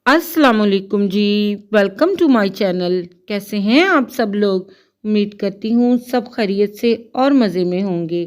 अस्सलाम वालेकुम जी। Welcome to my channel. कैसे हैं आप सब लोग? उम्मीद करती हूँ सब खैरियत से और मज़े में होंगे।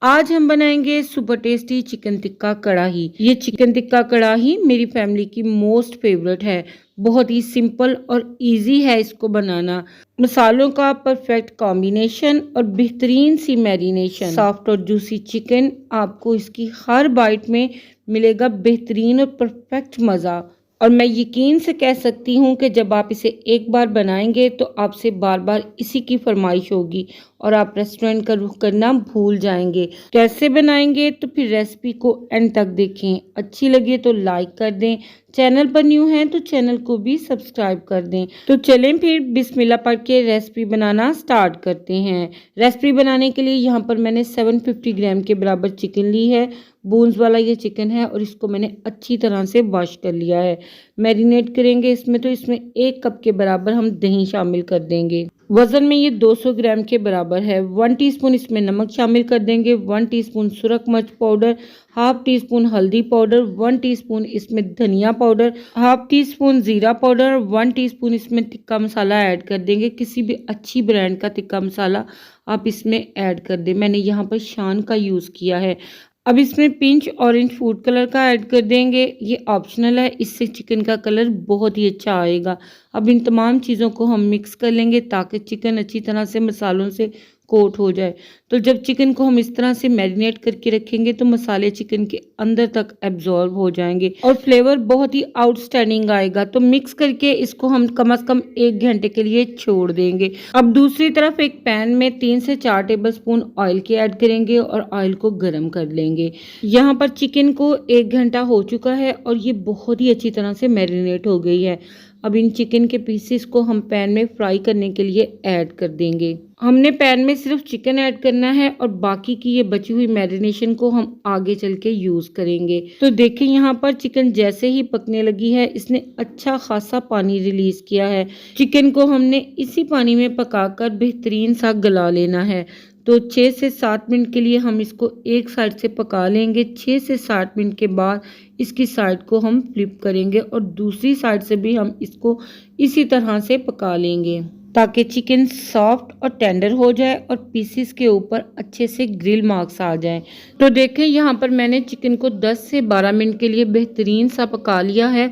आज हम बनाएंगे सुपर टेस्टी चिकन टिक्का कढ़ाई। ये चिकन टिक्का कढ़ाई मेरी फैमिली की मोस्ट फेवरेट है। बहुत ही सिंपल और इजी है इसको बनाना। मसालों का परफेक्ट कॉम्बिनेशन और बेहतरीन सी मैरिनेशन, सॉफ्ट और जूसी चिकन, आपको इसकी हर बाइट में मिलेगा बेहतरीन और परफेक्ट मज़ा। और मैं यकीन से कह सकती हूँ कि जब आप इसे एक बार बनाएंगे तो आपसे बार बार इसी की फरमाइश होगी और आप रेस्टोरेंट का रुख करना भूल जाएंगे। कैसे बनाएंगे तो फिर रेसिपी को एंड तक देखें। अच्छी लगे तो लाइक कर दें, चैनल पर न्यू हैं तो चैनल को भी सब्सक्राइब कर दें। तो चलें फिर बिस्मिल्लाह पढ़ के रेसिपी बनाना स्टार्ट करते हैं। रेसिपी बनाने के लिए यहाँ पर मैंने 750 ग्राम के बराबर चिकन ली है। बोन्स वाला ये चिकन है और इसको मैंने अच्छी तरह से वॉश कर लिया है। मैरिनेट करेंगे इसमें, तो इसमें 1 कप के बराबर हम दही शामिल कर देंगे। वज़न में ये 200 ग्राम के बराबर है। 1 टीस्पून इसमें नमक शामिल कर देंगे, 1 टीस्पून सुरख मिर्च पाउडर, हाफ टी स्पून हल्दी पाउडर, 1 टीस्पून इसमें धनिया पाउडर, हाफ टी स्पून ज़ीरा पाउडर, 1 टीस्पून इसमें टिक्का मसाला ऐड कर देंगे। किसी भी अच्छी ब्रांड का टिक्का मसाला आप इसमें ऐड कर दें। मैंने यहाँ पर शान का यूज़ किया है। अब इसमें पिंच ऑरेंज फूड कलर का ऐड कर देंगे। ये ऑप्शनल है, इससे चिकन का कलर बहुत ही अच्छा आएगा। अब इन तमाम चीज़ों को हम मिक्स कर लेंगे ताकि चिकन अच्छी तरह से मसालों से कोट हो जाए। तो जब चिकन को हम इस तरह से मैरिनेट करके रखेंगे तो मसाले चिकन के अंदर तक एब्जॉर्ब हो जाएंगे और फ्लेवर बहुत ही आउटस्टैंडिंग आएगा। तो मिक्स करके इसको हम कम से कम 1 घंटे के लिए छोड़ देंगे। अब दूसरी तरफ एक पैन में 3 से 4 टेबलस्पून ऑयल के ऐड करेंगे और ऑयल को गर्म कर लेंगे। यहाँ पर चिकन को 1 घंटा हो चुका है और ये बहुत ही अच्छी तरह से मैरिनेट हो गई है। अब इन चिकन के पीसेस को हम पैन में फ्राई करने के लिए ऐड कर देंगे। हमने पैन में सिर्फ चिकन ऐड करना है और बाकी की ये बची हुई मैरिनेशन को हम आगे चल के यूज़ करेंगे। तो देखिए यहाँ पर चिकन जैसे ही पकने लगी है, इसने अच्छा खासा पानी रिलीज़ किया है। चिकन को हमने इसी पानी में पकाकर बेहतरीन सा गला लेना है। तो 6 से 7 मिनट के लिए हम इसको एक साइड से पका लेंगे। 6 से 7 मिनट के बाद इसकी साइड को हम फ्लिप करेंगे और दूसरी साइड से भी हम इसको इसी तरह से पका लेंगे ताकि चिकन सॉफ्ट और टेंडर हो जाए और पीसेस के ऊपर अच्छे से ग्रिल मार्क्स आ जाएं। तो देखें यहाँ पर मैंने चिकन को 10 से 12 मिनट के लिए बेहतरीन सा पका लिया है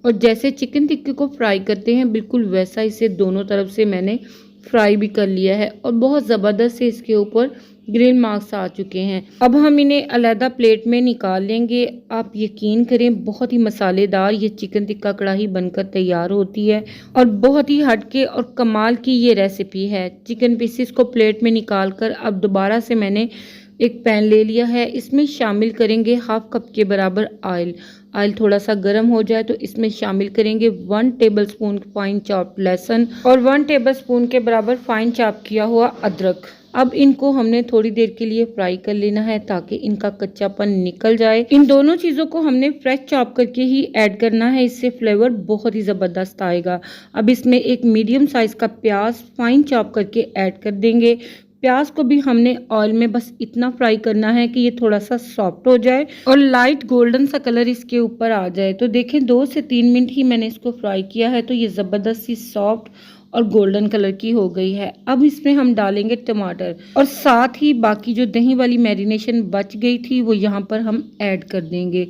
और जैसे चिकन टिक्के को फ्राई करते हैं बिल्कुल वैसा इसे दोनों तरफ से मैंने फ्राई भी कर लिया है और बहुत ज़बरदस्त से इसके ऊपर ग्रिल मार्क्स आ चुके हैं। अब हम इन्हें अलग प्लेट में निकाल लेंगे। आप यकीन करें बहुत ही मसालेदार ये चिकन टिक्का कढ़ाई बनकर तैयार होती है और बहुत ही हटके और कमाल की ये रेसिपी है। चिकन पीसेस को प्लेट में निकाल कर अब दोबारा से मैंने एक पैन ले लिया है। इसमें शामिल करेंगे हाफ कप के बराबर ऑयल। ऑयल थोड़ा सा गर्म हो जाए तो इसमें शामिल करेंगे 1 टेबलस्पून फाइन चॉप्ड लहसुन और 1 टेबलस्पून के बराबर फाइन चॉप किया हुआ अदरक। अब इनको हमने थोड़ी देर के लिए फ्राई कर लेना है ताकि इनका कच्चापन निकल जाए। इन दोनों चीज़ों को हमने फ्रेश चॉप करके ही ऐड करना है, इससे फ्लेवर बहुत ही ज़बरदस्त आएगा। अब इसमें एक मीडियम साइज़ का प्याज फाइन चॉप करके ऐड कर देंगे। प्याज को भी हमने ऑयल में बस इतना फ्राई करना है कि ये थोड़ा सा सॉफ्ट हो जाए और लाइट गोल्डन सा कलर इसके ऊपर आ जाए। तो देखें 2 से 3 मिनट ही मैंने इसको फ्राई किया है तो ये ज़बरदस्त सी सॉफ्ट और गोल्डन कलर की हो गई है। अब इसमें हम डालेंगे टमाटर और साथ ही बाकी जो दही वाली मैरिनेशन बच गई थी वो यहाँ पर हम ऐड कर देंगे।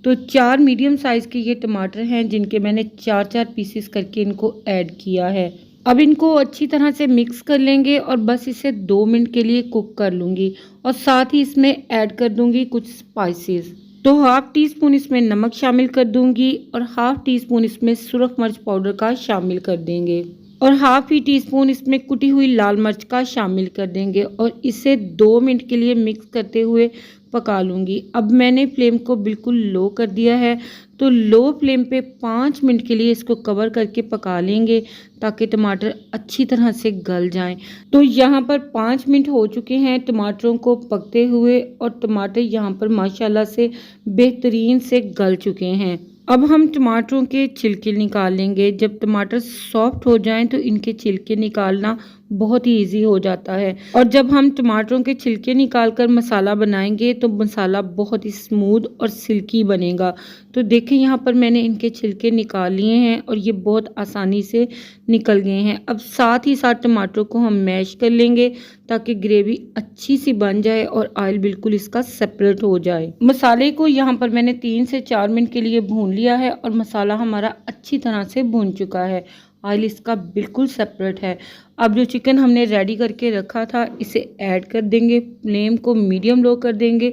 तो 4 मीडियम साइज़ के ये टमाटर हैं जिनके मैंने 4-4 पीसेस करके इनको ऐड किया है। अब इनको अच्छी तरह से मिक्स कर लेंगे और बस इसे 2 मिनट के लिए कुक कर लूँगी और साथ ही इसमें ऐड कर दूँगी कुछ स्पाइसेस। तो हाफ टी स्पून इसमें नमक शामिल कर दूँगी और हाफ टी स्पून इसमें सुरख मिर्च पाउडर का शामिल कर देंगे और हाफ ही टी स्पून इसमें कुटी हुई लाल मिर्च का शामिल कर देंगे और इसे 2 मिनट के लिए मिक्स करते हुए पका लूँगी। अब मैंने फ्लेम को बिल्कुल लो कर दिया है। तो लो फ्लेम पे 5 मिनट के लिए इसको कवर करके पका लेंगे ताकि टमाटर अच्छी तरह से गल जाएं। तो यहाँ पर 5 मिनट हो चुके हैं टमाटरों को पकते हुए और टमाटर यहाँ पर माशाल्लाह से बेहतरीन से गल चुके हैं। अब हम टमाटरों के छिलके निकाल लेंगे। जब टमाटर सॉफ्ट हो जाएं तो इनके छिलके निकालना बहुत ही इजी हो जाता है। और जब हम टमाटरों के छिलके निकाल कर मसाला बनाएंगे तो मसाला बहुत ही स्मूथ और सिल्की बनेगा। तो देखें यहाँ पर मैंने इनके छिलके निकाल लिए हैं और ये बहुत आसानी से निकल गए हैं। अब साथ ही साथ टमाटरों को हम मैश कर लेंगे ताकि ग्रेवी अच्छी सी बन जाए और ऑयल बिल्कुल इसका सेपरेट हो जाए। मसाले को यहाँ पर मैंने 3 से 4 मिनट के लिए भून लिया है और मसाला हमारा अच्छी तरह से भून चुका है। ऑयल इसका बिल्कुल सेपरेट है। अब जो चिकन हमने रेडी करके रखा था इसे ऐड कर देंगे। फ्लेम को मीडियम लो कर देंगे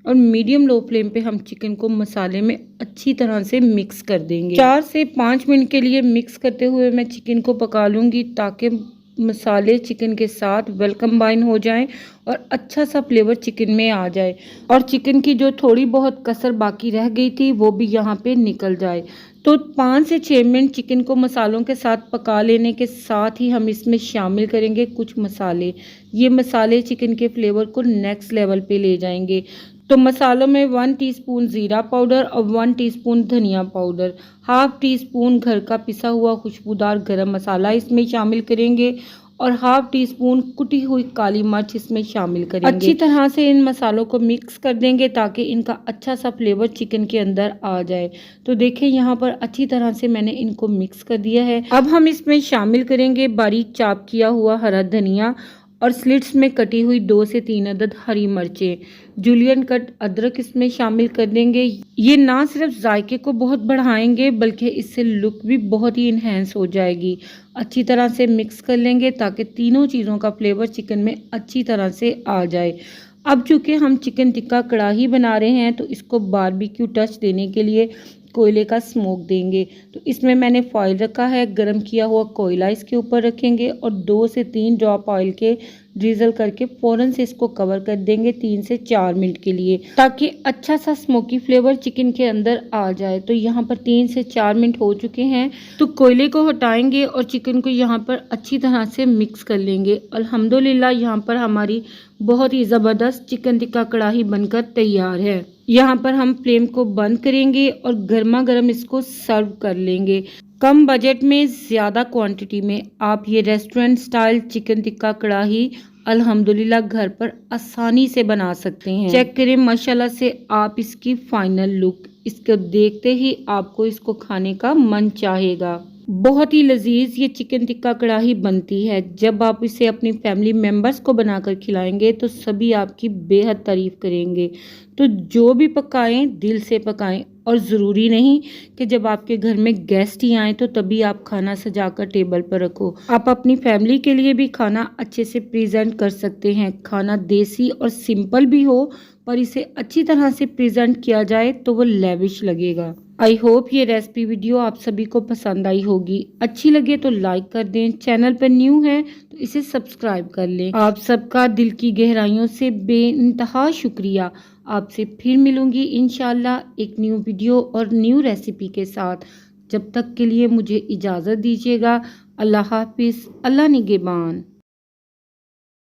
और मीडियम लो फ्लेम पे हम चिकन को मसाले में अच्छी तरह से मिक्स कर देंगे। 4 से 5 मिनट के लिए मिक्स करते हुए मैं चिकन को पका लूँगी ताकि मसाले चिकन के साथ वेल कंबाइन हो जाएं और अच्छा सा फ्लेवर चिकन में आ जाए और चिकन की जो थोड़ी बहुत कसर बाकी रह गई थी वो भी यहाँ पे निकल जाए। तो 5 से 6 मिनट चिकन को मसालों के साथ पका लेने के साथ ही हम इसमें शामिल करेंगे कुछ मसाले। ये मसाले चिकन के फ्लेवर को नेक्स्ट लेवल पे ले जाएंगे। तो मसालों में 1 टीस्पून ज़ीरा पाउडर और 1 टीस्पून धनिया पाउडर, हाफ टी स्पून घर का पिसा हुआ खुशबूदार गरम मसाला इसमें शामिल करेंगे और हाफ टी स्पून कुटी हुई काली मिर्च इसमें शामिल करेंगे। अच्छी तरह से इन मसालों को मिक्स कर देंगे ताकि इनका अच्छा सा फ्लेवर चिकन के अंदर आ जाए। तो देखें यहाँ पर अच्छी तरह से मैंने इनको मिक्स कर दिया है। अब हम इसमें शामिल करेंगे बारीक चॉप किया हुआ हरा धनिया और स्लिट्स में कटी हुई 2 से 3 अदद हरी मिर्चें, जूलियन कट अदरक इसमें शामिल कर देंगे। ये ना सिर्फ जायके को बहुत बढ़ाएंगे बल्कि इससे लुक भी बहुत ही इन्हेंस हो जाएगी। अच्छी तरह से मिक्स कर लेंगे ताकि तीनों चीज़ों का फ्लेवर चिकन में अच्छी तरह से आ जाए। अब चूँकि हम चिकन टिक्का कढ़ाई बना रहे हैं तो इसको बारबेक्यू टच देने के लिए कोयले का स्मोक देंगे। तो इसमें मैंने फॉइल रखा है, गरम किया हुआ कोयला इसके ऊपर रखेंगे और 2 से 3 ड्रॉप ऑयल के ड्रिजल करके फ़ौरन से इसको कवर कर देंगे 3 से 4 मिनट के लिए ताकि अच्छा सा स्मोकी फ्लेवर चिकन के अंदर आ जाए। तो यहाँ पर 3 से 4 मिनट हो चुके हैं तो कोयले को हटाएंगे और चिकन को यहाँ पर अच्छी तरह से मिक्स कर लेंगे। अल्हम्दुलिल्लाह यहाँ पर हमारी बहुत ही ज़बरदस्त चिकन टिक्का कढ़ाई बनकर तैयार है। यहाँ पर हम फ्लेम को बंद करेंगे और गर्मा गर्म इसको सर्व कर लेंगे। कम बजट में ज़्यादा क्वांटिटी में आप ये रेस्टोरेंट स्टाइल चिकन टिक्का कढ़ाई अल्हम्दुलिल्लाह घर पर आसानी से बना सकते हैं। चेक करें माशाल्लाह से आप इसकी फाइनल लुक, इसको देखते ही आपको इसको खाने का मन चाहेगा। बहुत ही लजीज ये चिकन टिक्का कढ़ाई बनती है। जब आप इसे अपनी फैमिली मेम्बर्स को बनाकर खिलाएंगे तो सभी आपकी बेहद तारीफ़ करेंगे। तो जो भी पकाएं दिल से पकाएं और ज़रूरी नहीं कि जब आपके घर में गेस्ट ही आए तो तभी आप खाना सजाकर टेबल पर रखो। आप अपनी फैमिली के लिए भी खाना अच्छे से प्रेजेंट कर सकते हैं। खाना देसी और सिंपल भी हो पर इसे अच्छी तरह से प्रेजेंट किया जाए तो वो लेविश लगेगा। आई होप ये रेसिपी वीडियो आप सभी को पसंद आई होगी। अच्छी लगे तो लाइक कर दें, चैनल पर न्यू है तो इसे सब्सक्राइब कर लें। आप सबका दिल की गहराइयों से बेइंतहा शुक्रिया। आपसे फिर मिलूंगी इंशाल्लाह एक न्यू वीडियो और न्यू रेसिपी के साथ। जब तक के लिए मुझे इजाज़त दीजिएगा। अल्लाह हाफिज़, अल्लाह निगहबान।